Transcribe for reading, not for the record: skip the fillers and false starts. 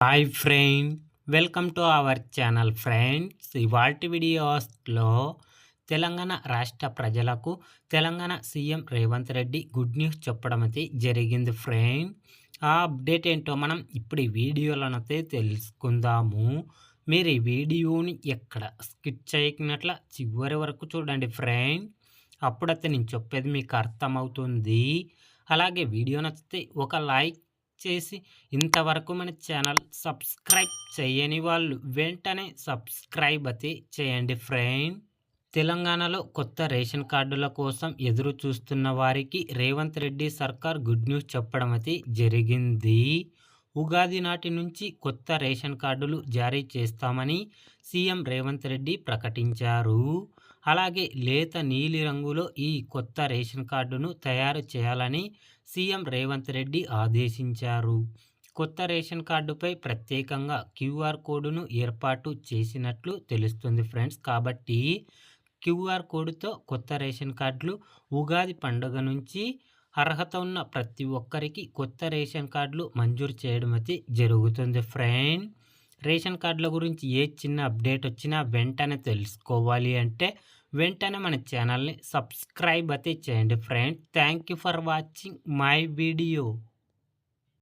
Hi friend, welcome to our channel friends. ఇవాల్టి వీడియోస్లో తెలంగాణ రాష్ట్ర ప్రజలకు Telangana CM Revanth Reddy good news చెప్పడం అయితే జరిగింది ఫ్రెండ్. ఆ అప్డేట్ ఏంటో మనం ఇప్పుడు ఈ వీడియోలోనైతే తెలుసుకుందాము. మీరు ఈ వీడియోని ఎక్కడ స్కిప్ చేయకున్నట్ల చివరి వరకు చూడండి ఫ్రెండ్. అప్పుడైతే నేను చెప్పేది మీకు అర్థమవుతుంది. అలాగే వీడియో నచ్చితే ఒక లైక్ చేసి ఇంతవరకు మన ఛానల్ సబ్స్క్రైబ్ చేయని వాళ్ళు వెంటనే సబ్స్క్రైబ్ అయితే చేయండి ఫ్రెండ్. తెలంగాణలో కొత్త రేషన్ కార్డుల కోసం ఎదురు చూస్తున్న వారికి రేవంత్ రెడ్డి సర్కార్ గుడ్ న్యూస్ చెప్పడం అయితే జరిగింది. ఉగాది నాటి నుంచి కొత్త రేషన్ కార్డులు జారీ చేస్తామని సీఎం రేవంత్ రెడ్డి ప్రకటించారు. అలాగే లేత నీలి రంగులో ఈ కొత్త రేషన్ కార్డును తయారు చేయాలని సీఎం రేవంత్ రెడ్డి ఆదేశించారు. కొత్త రేషన్ కార్డుపై ప్రత్యేకంగా క్యూఆర్ కోడ్ను ఏర్పాటు చేసినట్లు తెలుస్తుంది ఫ్రెండ్స్. కాబట్టి క్యూఆర్ కోడ్తో కొత్త రేషన్ కార్డులు ఉగాది పండుగ నుంచి అర్హత ఉన్న ప్రతి ఒక్కరికి కొత్త రేషన్ కార్డులు మంజూరు చేయడం అయితే జరుగుతుంది ఫ్రెండ్. రేషన్ కార్డుల గురించి ఏ చిన్న అప్డేట్ వచ్చినా వెంటనే తెలుసుకోవాలి అంటే వెంటనే మన ఛానల్ని సబ్స్క్రైబ్ అయితే చేయండి friend. Thank you for watching my video.